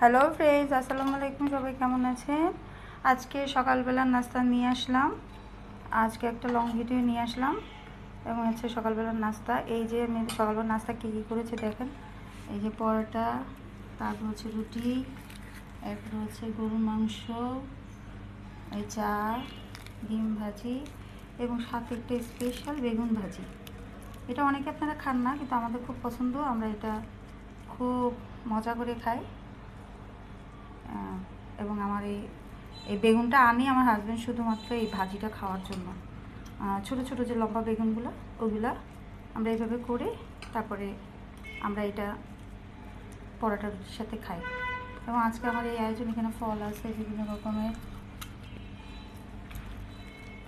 Hello friends, আসসালামু আলাইকুম। সবাই কেমন আছেন? আজকে সকালবেলার নাস্তা নিয়ে আসলাম। আজকে একটা লং ভিডিও নিয়ে আসলাম এবং হচ্ছে সকালবেলার নাস্তা। এই যে আমি সকালবেলার নাস্তা কী কী করেছি দেখেন। এই যে পরোটা, তারপর হচ্ছে রুটি, এরপর হচ্ছে গরুর মাংস, এই চা, ডিম ভাজি এবং সাথে একটা স্পেশাল বেগুন ভাজি। এটা অনেকে আপনারা খান না, কিন্তু আমাদের খুব পছন্দ। আমরা এটা খুব মজা করে খাই। এবং আমার এই বেগুনটা আনি আমার হাজব্যান্ড শুধুমাত্র এই ভাজিটা খাওয়ার জন্য। ছোট ছোট যে লম্বা বেগুনগুলো, ওগুলা আমরা এইভাবে করে তারপরে আমরা এটা পরোটা রুটির সাথে খাই। এবং আজকে আমার এই আয়োজন, এখানে ফল আছে বিভিন্ন রকমের।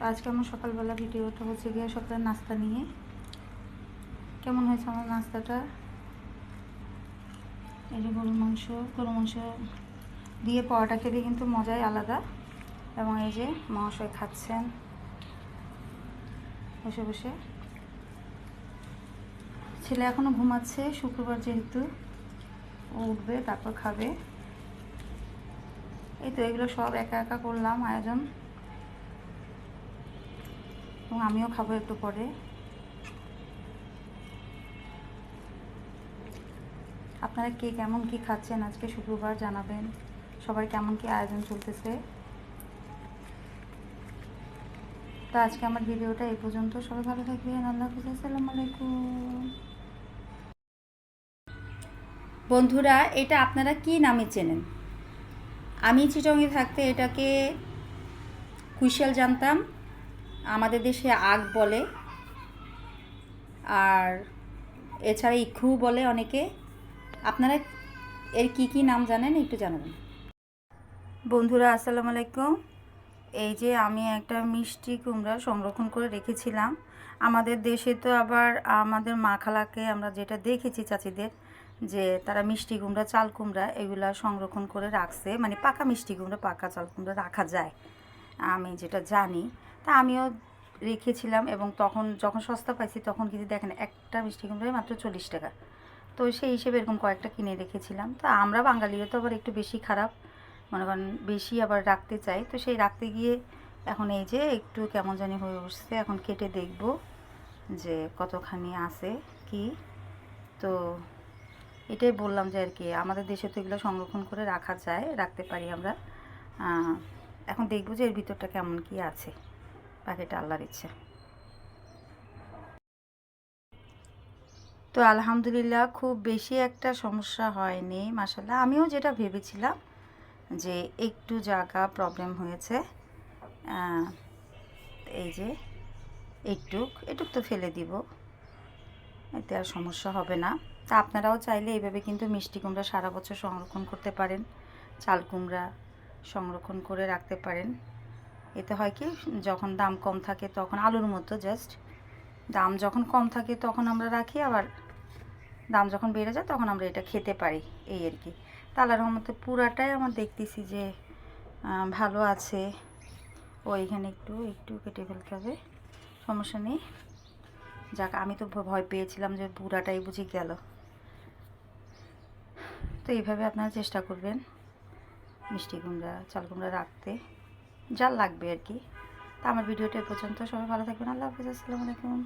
আজকে আমার সকালবেলা ভিডিওটা হচ্ছে গিয়ে সকালের নাস্তা নিয়ে। কেমন হয়েছে আমার নাস্তাটা? এই যে গরুর মাংস দিয়ে পরোটা খেতে কিন্তু মজাই আলাদা। এবং এই যে মহাশয় খাচ্ছেন বসে বসে। ছেলে এখনও ঘুমাচ্ছে, শুক্রবার যেহেতু ও উঠবে তারপর খাবে। এই তো এগুলো সব একা একা করলাম আয়োজন, এবং আমিও খাবো একটু পরে। আপনারা কে কেমন কি খাচ্ছেন আজকে শুক্রবার জানাবেন। সবার কেমন কি আয়োজন চলতেছে। তো আজকে আমার ভিডিওটা এই পর্যন্ত। সবাই ভালো থাকবেন। আল্লাহ হাফিজ। আসসালামু আলাইকুম। বন্ধুরা, এটা আপনারা কি নামে চেনেন? আমি চিটংয়ে থাকতে এটাকে কুইশাল জানতাম, আমাদের দেশে আগ বলে, আর এছাড়া ইক্ষু বলে অনেকে। আপনারা এর কি কি নাম জানেন একটু জানাবেন। বন্ধুরা আসসালামু আলাইকুম। এই যে আমি একটা মিষ্টি কুমড়া সংরক্ষণ করে রেখেছিলাম। আমাদের দেশে তো আবার আমাদের মা খালাকে আমরা যেটা দেখেছি চাচিদের, যে তারা মিষ্টি কুমড়া, চাল কুমড়া এগুলা সংরক্ষণ করে রাখছে। মানে পাকা মিষ্টি কুমড়া, পাকা চাল কুমড়া রাখা যায়, আমি যেটা জানি। তা আমিও রেখেছিলাম, এবং তখন যখন সস্তা পাইছি তখন কিন্তু দেখেন একটা মিষ্টি কুমড়ায় মাত্র 40 টাকা। তো সেই হিসেবে এরকম কয়েকটা কিনে রেখেছিলাম। তো আমরা বাঙালিরা তো আবার একটু বেশি খারাপ, মনে করেন বেশি আবার রাখতে চাই। তো সেই রাখতে গিয়ে এখন এই যে একটু কেমন জানি হয়ে উঠছে। এখন কেটে দেখব যে কতখানি আছে কি। তো এটাই বললাম যে আর কি, আমাদের দেশে তো এগুলো সংরক্ষণ করে রাখা যায়, রাখতে পারি আমরা। এখন দেখব যে এর ভিতরটা কেমন কি আছে। বাকিটা আল্লাহর ইচ্ছা। তো আলহামদুলিল্লাহ খুব বেশি একটা সমস্যা হয়নি মাশাআল্লাহ। আমিও যেটা ভেবেছিলাম যে একটু জায়গা প্রবলেম হয়েছে। এই যে এটুক তো ফেলে দিব, এতে আর সমস্যা হবে না। তা আপনারাও চাইলে এইভাবে কিন্তু মিষ্টি কুমড়া সারা বছর সংরক্ষণ করতে পারেন, চাল কুমড়া সংরক্ষণ করে রাখতে পারেন। এতে হয় কি, যখন দাম কম থাকে তখন আলুর মতো জাস্ট, দাম যখন কম থাকে তখন আমরা রাখি, আবার দাম যখন বেড়ে যায় তখন আমরা এটা খেতে পারি, এই আর কি। তা আল্লাহর রহমতে পুরাটাই আমার দেখতেছি যে ভালো আছে। ও এখানে একটু কেটে ফেলতে হবে, সমস্যা নেই। যাক, আমি তো ভয় পেয়েছিলাম যে পুরাটাই বুঝি গেল। তো এইভাবে আপনারা চেষ্টা করবেন মিষ্টি কুমড়া, চাল কুমড়া রাখতে, যা লাগবে আর কি। তা আমার ভিডিওটা এ পর্যন্ত। সবাই ভালো থাকবেন। আল্লাহ হাফিজ। আসসালামু আলাইকুম।